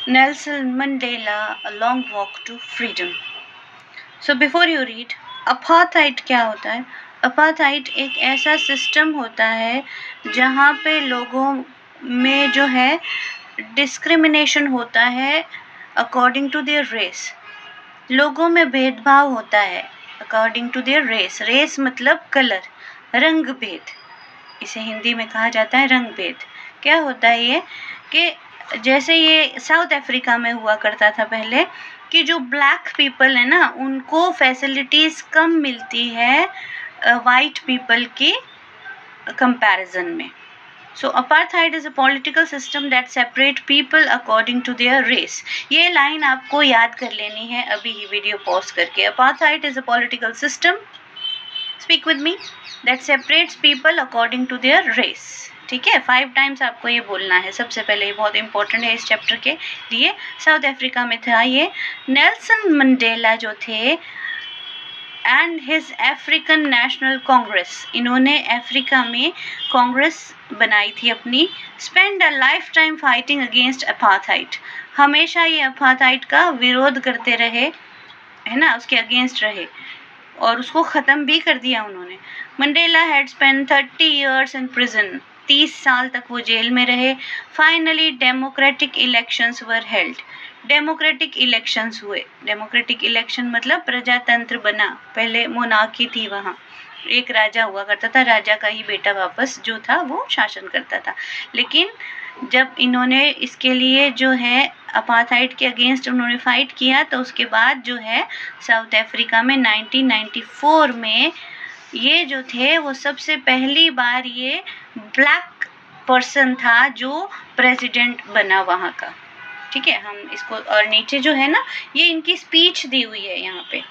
Nelson Mandela, A Long Walk to Freedom. So before you read, apartheid क्या होता है? apartheid एक ऐसा सिस्टम होता है जहाँ पे लोगों में जो है डिस्क्रिमिनेशन होता है अकॉर्डिंग टू देयर रेस. लोगों में भेदभाव होता है according to their race. Race मतलब कलर, रंग भेद. इसे हिंदी में कहा जाता है रंग भेद. क्या होता है ये कि जैसे ये साउथ अफ्रीका में हुआ करता था पहले कि जो ब्लैक पीपल है ना उनको फैसिलिटीज़ कम मिलती है वाइट पीपल की कंपैरिजन में. So apartheid is a political system that separate people according to their race. ये लाइन आपको याद कर लेनी है अभी ही वीडियो पॉज करके. Apartheid is a political system, speak with me, that separates people according to their race. ठीक है, 5 times आपको ये बोलना है. सबसे पहले ये बहुत इंपॉर्टेंट है इस चैप्टर के लिए. साउथ अफ्रीका में था ये. नेल्सन मंडेला जो थे and his African national Congress, इन्होंने अफ्रीका में कांग्रेस बनाई थी अपनी. Spend a life time fighting against apartheid, हमेशा ये अपार्थाइड का विरोध करते रहे है ना, उसके अगेंस्ट रहे और उसको ख़त्म भी कर दिया उन्होंने. Mandela had spend 30 years in prison, 30 साल तक वो जेल में रहे. Finally democratic elections were held, democratic elections हुए. डेमोक्रेटिक इलेक्शन मतलब प्रजातंत्र बना. पहले मोनार्की थी, वहाँ एक राजा हुआ करता था, राजा का ही बेटा वापस जो था वो शासन करता था. लेकिन जब इन्होंने इसके लिए जो है अपार्थाइड के अगेंस्ट उन्होंने फाइट किया तो उसके बाद जो है साउथ अफ्रीका में 1994 में ये जो थे वो सबसे पहली बार ये ब्लैक पर्सन था जो प्रेसिडेंट बना वहाँ का. ठीक है, हम इसको और नीचे जो है ना ये इनकी स्पीच दी हुई है यहाँ पे.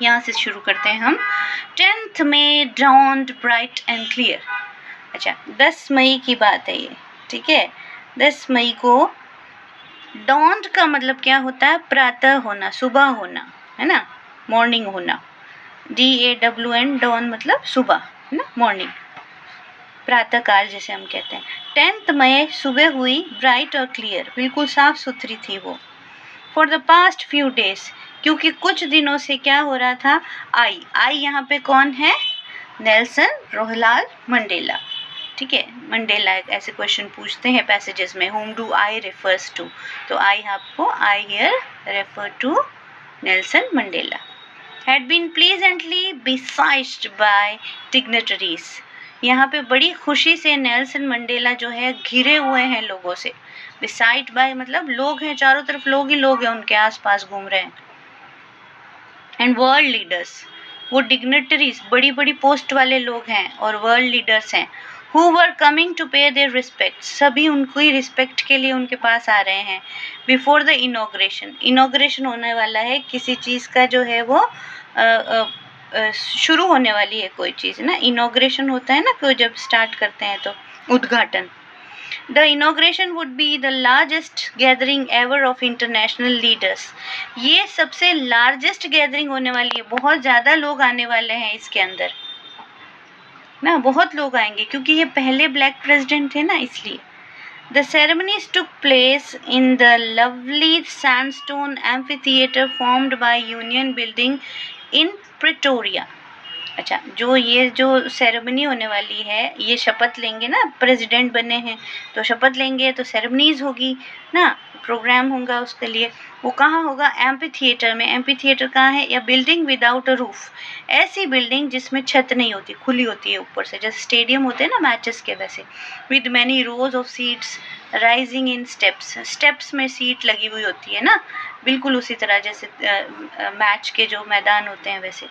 यहाँ से शुरू करते हैं हम. 10th May dawned bright and clear. अच्छा, 10 मई की बात है ये. ठीक है, 10 मई को dawned का मतलब क्या होता है? प्रातः होना, सुबह होना, है ना, मॉर्निंग होना. DAWN, dawn मतलब सुबह, है ना, मॉर्निंग, प्रातः काल जिसे हम कहते हैं. 10th मई सुबह हुई, ब्राइट और क्लियर, बिल्कुल साफ सुथरी थी वो. For the past few days, क्योंकि कुछ दिनों से क्या हो रहा था? आई यहाँ पे कौन है? Nelson Rolihlahla Mandela. ठीक है, मंडेला ऐसे क्वेश्चन पूछते हैं पैसेजेस में, whom do I refers to, तो आई आपको I here refer to Nelson Mandela. had been pleasantly besieged by dignitaries, यहाँ पे बड़ी खुशी से नेल्सन मंडेला जो है घिरे हुए हैं लोगों से. बिसाइड बाय मतलब लोग हैं, चारों तरफ लोग ही लोग हैं उनके आसपास घूम रहे हैं. एंड वर्ल्ड लीडर्स, वो डिग्नेटरीज बड़ी बड़ी पोस्ट वाले लोग हैं और वर्ल्ड लीडर्स हैं. हु वर कमिंग टू पे देयर रिस्पेक्ट, सभी उनको ही रिस्पेक्ट के लिए उनके पास आ रहे हैं. बिफोर द इनॉग्रेशन होने वाला है किसी चीज़ का जो है वो शुरू होने वाली है कोई चीज़ ना. इनॉग्रेशन होता है ना, कोई जब स्टार्ट करते हैं तो उद्घाटन. The inauguration would be the largest gathering ever of international leaders. ये सबसे largest gathering होने वाली है, बहुत ज़्यादा लोग आने वाले हैं इसके अंदर ना, बहुत लोग आएंगे क्योंकि ये पहले ब्लैक प्रेसिडेंट थे ना, इसलिए. The ceremonies took place in the lovely sandstone amphitheater formed by Union Building in Pretoria. अच्छा, जो सेरेमनी होने वाली है, ये शपथ लेंगे ना, प्रेसिडेंट बने हैं तो शपथ लेंगे तो सेरेमनीज होगी ना, प्रोग्राम होगा उसके लिए. वो कहाँ होगा? एम्पी थिएटर में. एम्पी थिएटर कहाँ है? या बिल्डिंग विदाउट अ रूफ, ऐसी बिल्डिंग जिसमें छत नहीं होती, खुली होती है ऊपर से, जैसे स्टेडियम होते हैं ना मैचेस के वैसे. With many rose of seats rising in steps, steps में सीट लगी हुई होती है ना, बिल्कुल उसी तरह जैसे मैच के जो मैदान होते हैं वैसे.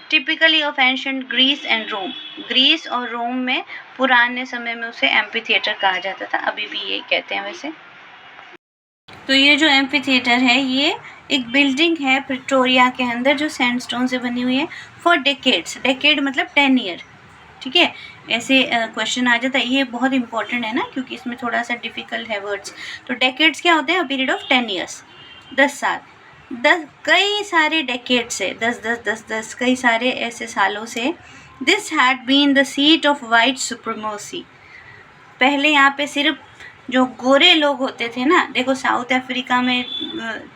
Typically of ancient Greece and Rome, Greece और रोम में पुराने समय में उसे एम्पी थिएटर कहा जाता था, अभी भी ये कहते हैं वैसे. तो ये जो एम्पी थिएटर है ये एक बिल्डिंग है प्रिटोरिया के अंदर जो सैंडस्टोन से बनी हुई है. फॉर डेकेड्स, डेकेड मतलब 10 year. ठीक है, ऐसे क्वेश्चन आ जाता है, ये बहुत इंपॉर्टेंट है ना क्योंकि इसमें थोड़ा सा डिफिकल्ट है वर्ड्स. तो डेकेड्स क्या होते हैं? पीरियड ऑफ 10 years, 10 साल. 10 कई सारे डेकेड से, 10 कई सारे ऐसे सालों से. This had been the seat of white supremacy, पहले यहाँ पे सिर्फ जो गोरे लोग होते थे ना, देखो साउथ अफ्रीका में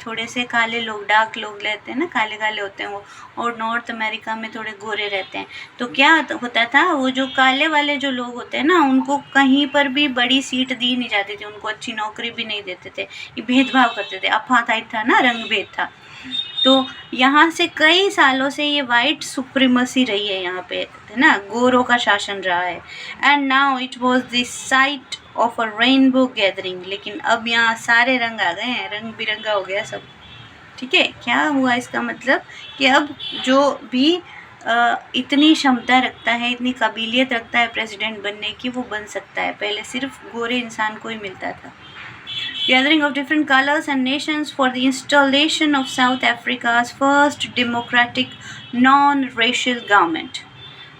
थोड़े से काले लोग, डार्क लोग रहते हैं ना, काले काले होते हैं वो, और नॉर्थ अमेरिका में थोड़े गोरे रहते हैं। तो क्या होता था, वो जो काले वाले जो लोग होते हैं ना, उनको कहीं पर भी बड़ी सीट दी नहीं जाती थी, उनको अच्छी नौकरी भी नहीं देते थे, ये भेदभाव करते थे, अपार्थाइड था ना, रंग भेद था। तो यहाँ से कई सालों से ये वाइट सुप्रीमेसी रही है यहाँ पे, है ना, गोरों का शासन रहा है। And now it was the site of a rainbow gathering, लेकिन अब यहाँ सारे रंग आ गए हैं, रंग बिरंगा हो गया सब। ठीक है, क्या हुआ इसका मतलब कि अब जो भी इतनी क्षमता रखता है, इतनी काबिलियत रखता है प्रेसिडेंट बनने की, वो बन सकता है। पहले सिर्फ गोरे इंसान को ही मिलता था। Gathering of different colors and nations for the installation of South Africa's first democratic non-racial government.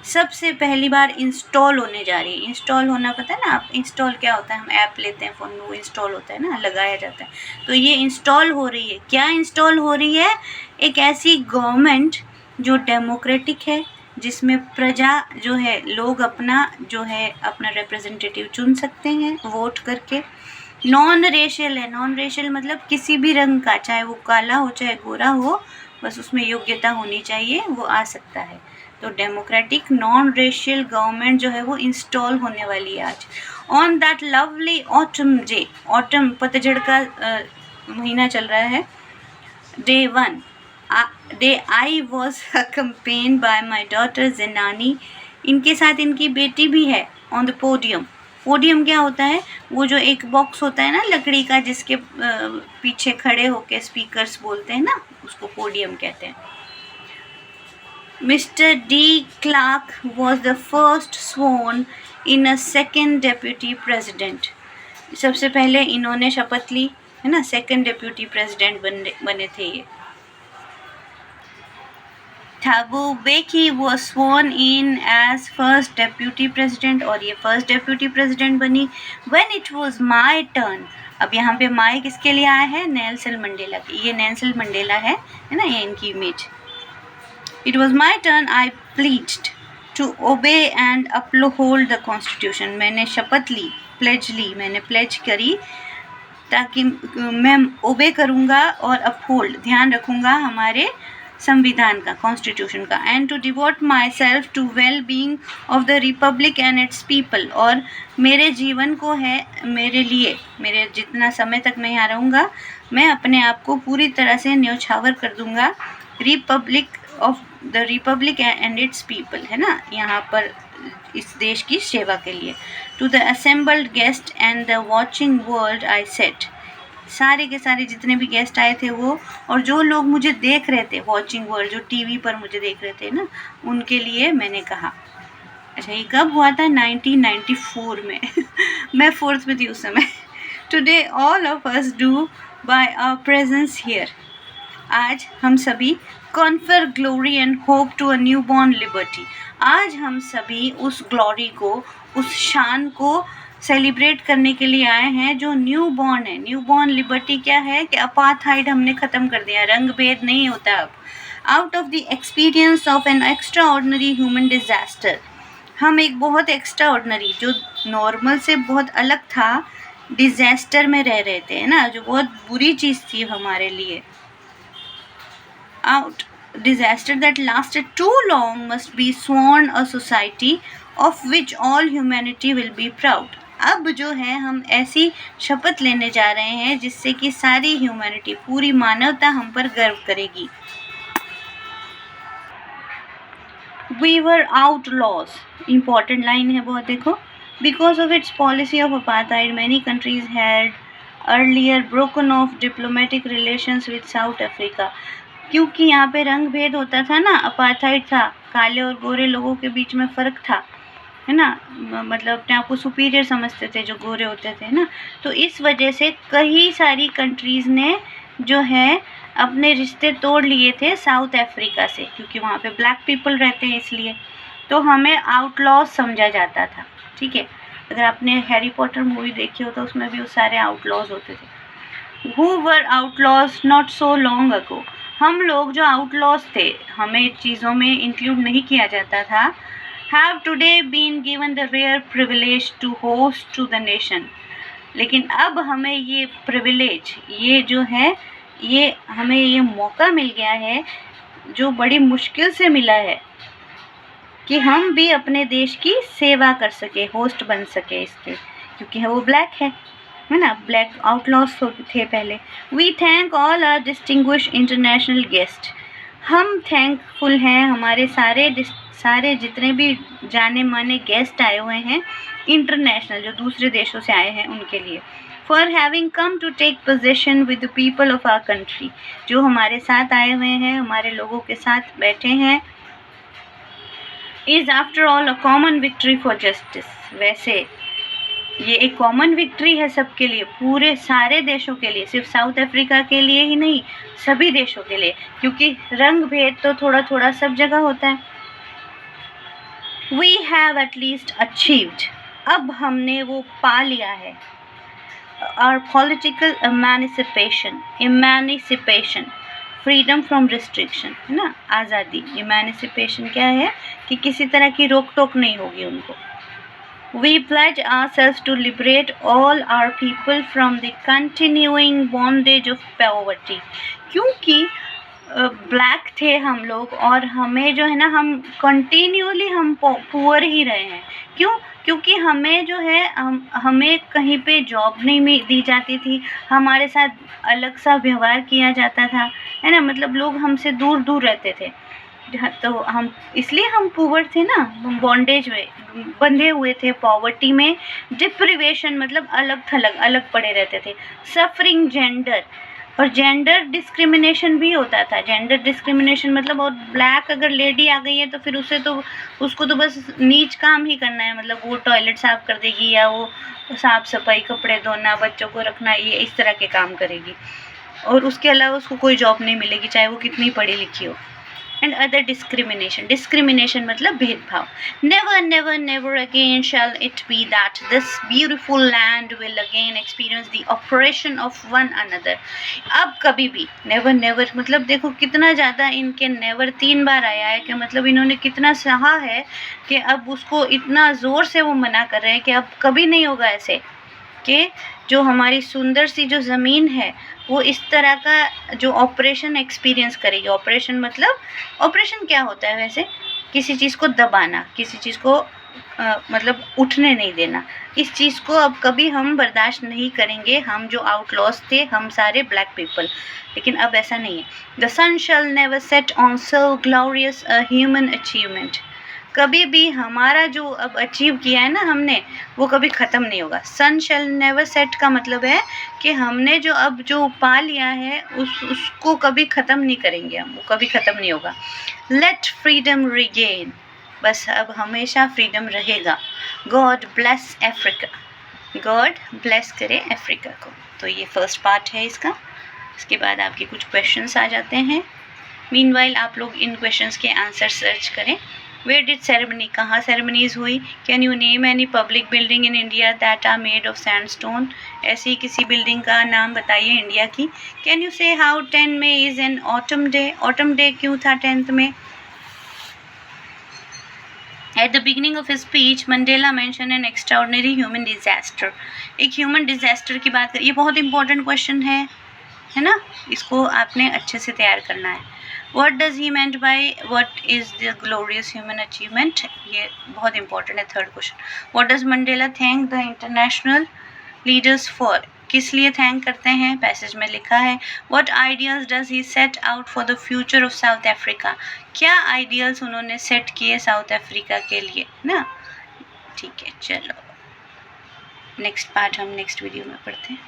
सबसे पहली बार इंस्टॉल होने जा रही है। इंस्टॉल होना पता है ना आप, इंस्टॉल क्या होता है, हम ऐप लेते हैं फ़ोन में, वो इंस्टॉल होता है ना, लगाया जाता है। तो ये इंस्टॉल हो रही है। क्या इंस्टॉल हो रही है? एक ऐसी गवर्नमेंट जो डेमोक्रेटिक है, जिसमें प्रजा जो है, लोग अपना जो है अपना रिप्रेजेंटेटिव चुन सकते हैं वोट करके। नॉन रेशियल है। नॉन रेशियल मतलब किसी भी रंग का, चाहे वो काला हो चाहे गोरा हो, बस उसमें योग्यता होनी चाहिए, वो आ सकता है। तो डेमोक्रेटिक नॉन रेशियल गवर्नमेंट जो है वो इंस्टॉल होने वाली है आज। On that lovely autumn day, autumn पतझड़ का महीना चल रहा है, day 1 day I was accompanied by my daughter Zenani. इनके साथ इनकी बेटी भी है ऑन द पोडियम। पोडियम क्या होता है? वो जो एक बॉक्स होता है ना लकड़ी का, जिसके पीछे खड़े होके स्पीकर्स बोलते हैं ना, उसको पोडियम कहते हैं। Mister De Klerk was the first sworn in a second deputy president. सबसे पहले इन्होंने शपथ ली, है ना, सेकेंड डेप्यूटी प्रेसिडेंट बने थे ये। Thabo Mbeki was sworn in as first deputy president, और ये first deputy president बनी। When it was my turn, अब यहाँ पे माई किसके लिए आया है? नेल्सन मंडेला की। ये नेल्सन मंडेला है ना, ये इनकी image. It was my turn, I pledged to obey and uphold the constitution. मैंने शपथ ली, pledge ली, मैंने pledge करी, ताकि मैं ओबे करूँगा और अपहोल्ड, ध्यान रखूँगा हमारे संविधान का, कॉन्स्टिट्यूशन का। And to devote myself to well being of the republic and its people, और मेरे जीवन को है, मेरे लिए, मेरे जितना समय तक मैं यहाँ रहूँगा, मैं अपने आप को पूरी तरह से न्यौछावर कर दूँगा Republic of the republic and its people, है ना, यहाँ पर इस देश की सेवा के लिए। To the assembled guest and the watching world I set, सारे के सारे जितने भी गेस्ट आए थे वो, और जो लोग मुझे देख रहे थे, वॉचिंग वर्ल्ड, जो टीवी पर मुझे देख रहे थे ना, उनके लिए मैंने कहा। अच्छा, ये कब हुआ था? 1994 में मैं 4th में थी उस समय। Today all of us do by our presence here, आज हम सभी confer glory and hope to a new born liberty, आज हम सभी उस ग्लोरी को, उस शान को सेलिब्रेट करने के लिए आए हैं जो न्यू बॉर्न है। न्यू बॉर्न लिबर्टी क्या है कि अपार्थाइड हमने ख़त्म कर दिया, रंग भेद नहीं होता अब। Out of the experience of an extra ordinary human disaster, हम एक बहुत एक्स्ट्रा ऑर्डनरी, जो नॉर्मल से बहुत अलग था, डिज़ास्टर में रह रहे थे, है ना, जो बहुत बुरी चीज़ थी हमारे लिए। Out disaster that lasted too long must be sworn a society of which all humanity will be proud. अब जो है हम ऐसी शपथ लेने जा रहे हैं जिससे कि सारी ह्यूमैनिटी, पूरी मानवता हम पर गर्व करेगी। We were outlaws, important line है बहुत, देखो। Because of its policy of apartheid, many countries had earlier broken off diplomatic relations with South Africa. क्योंकि यहाँ पे रंग भेद होता था ना, अपार्थाइड था, काले और गोरे लोगों के बीच में फ़र्क था, है ना, मतलब अपने आप को सुपीरियर समझते थे जो गोरे होते थे ना। तो इस वजह से कई सारी कंट्रीज़ ने जो है अपने रिश्ते तोड़ लिए थे साउथ अफ्रीका से, क्योंकि वहाँ पे ब्लैक पीपल रहते हैं, इसलिए तो हमें आउटलॉज समझा जाता था। ठीक है, अगर आपने हैरी पॉटर मूवी देखी हो तो उसमें भी वो सारे आउटलॉज होते थे। Who were outlaws not so long ago, हम लोग जो आउटलॉज थे, हमें चीज़ों में इंक्लूड नहीं किया जाता था, have today been given the rare privilege to host to the nation, लेकिन अब हमें ये प्रिविलेज, ये जो है, ये हमें ये मौका मिल गया है जो बड़ी मुश्किल से मिला है कि हम भी अपने देश की सेवा कर सके, होस्ट बन सके इसके, क्योंकि वो ब्लैक है ना, ब्लैक आउटलॉस थे पहले। We thank all our distinguished international guest. हम थैंकफुल हैं, हमारे सारे जितने भी जाने माने गेस्ट आए हुए हैं इंटरनेशनल, जो दूसरे देशों से आए हैं, उनके लिए। For having come to take position with the people of our country, जो हमारे साथ आए हुए हैं, हमारे लोगों के साथ बैठे हैं, is after all a common victory for justice. वैसे ये एक कॉमन विक्ट्री है सबके लिए, पूरे सारे देशों के लिए, सिर्फ साउथ अफ्रीका के लिए ही नहीं, सभी देशों के लिए, क्योंकि रंग भेद तो थोड़ा थोड़ा सब जगह होता है। We have at least achieved, अब हमने वो पा लिया है, our political emancipation, freedom from restriction, है ना, आज़ादी। इमानिसिपेशन क्या है कि किसी तरह की रोक टोक नहीं होगी उनको। We pledge ourselves to liberate all our people from the continuing bondage of poverty, क्योंकि ब्लैक थे हम लोग और हमें जो है ना, हम कंटिन्यूअली हम पुअर ही रहे हैं। क्यों? क्योंकि हमें जो है हमें कहीं पे जॉब नहीं दी जाती थी, हमारे साथ अलग सा व्यवहार किया जाता था, है ना, मतलब लोग हमसे दूर दूर रहते थे, तो हम इसलिए हम पुअर थे ना, हम बॉन्डेज में बंधे हुए थे, पॉवर्टी में, डिप्रिवेशन मतलब अलग थलग अलग पड़े रहते थे, सफरिंग जेंडर, और जेंडर डिस्क्रिमिनेशन भी होता था। जेंडर डिस्क्रिमिनेशन मतलब, और ब्लैक अगर लेडी आ गई है तो फिर उसको तो बस नीच काम ही करना है, मतलब वो टॉयलेट साफ कर देगी या वो साफ सफाई, कपड़े धोना, बच्चों को रखना, ये इस तरह के काम करेगी, और उसके अलावा उसको कोई जॉब नहीं मिलेगी, चाहे वो कितनी पढ़ी लिखी हो। And other discrimination मतलब भेदभाव। Never again shall it be that this beautiful land will again experience the oppression of one another। अब कभी भी never मतलब देखो कितना ज़्यादा इनके never 3 बार आया है, कि मतलब इन्होंने कितना सहा है कि अब उसको इतना ज़ोर से वो मना कर रहे हैं कि अब कभी नहीं होगा ऐसे, कि जो हमारी सुंदर सी जो ज़मीन है वो इस तरह का जो ऑपरेशन एक्सपीरियंस करेगी। ऑपरेशन मतलब, ऑपरेशन क्या होता है वैसे? किसी चीज़ को दबाना, किसी चीज़ को मतलब उठने नहीं देना। इस चीज़ को अब कभी हम बर्दाश्त नहीं करेंगे, हम जो आउटलॉस थे, हम सारे ब्लैक पीपल। लेकिन अब ऐसा नहीं है। The sun shall never set on so glorious a human achievement. कभी भी हमारा जो अब अचीव किया है ना हमने, वो कभी ख़त्म नहीं होगा। सन शैल नेवर सेट का मतलब है कि हमने जो अब जो पा लिया है उसको कभी ख़त्म नहीं करेंगे हम, वो कभी ख़त्म नहीं होगा। लेट फ्रीडम रिगेन, बस अब हमेशा फ्रीडम रहेगा। God bless Africa, God bless करे अफ्रीका को। तो ये फर्स्ट पार्ट है इसका। इसके बाद आपके कुछ क्वेश्चंस आ जाते हैं। मीनवाइल आप लोग इन क्वेश्चंस के आंसर सर्च करें। Where did ceremony, कहाँ ceremonies हुई? Can you name any public building in India that are made of sandstone? ऐसी किसी बिल्डिंग का नाम बताइए इंडिया की। Can you say how 10 May is an autumn day? Autumn day क्यों था 10th में? At the beginning of his speech, Mandela mentioned an extraordinary human disaster. एक human disaster की बात कर, ये बहुत important question है ना? इसको आपने अच्छे से तैयार करना है। What does he meant by what is the glorious human achievement? ये बहुत important है third question. What does Mandela thank the international leaders for? किस लिए thank करते हैं? पैसेज में लिखा है। What ideals does he set out for the future of South Africa? क्या ideals उन्होंने set किए साउथ अफ्रीका के लिए ना? ठीक है, चलो नेक्स्ट पार्ट हम नेक्स्ट वीडियो में पढ़ते हैं।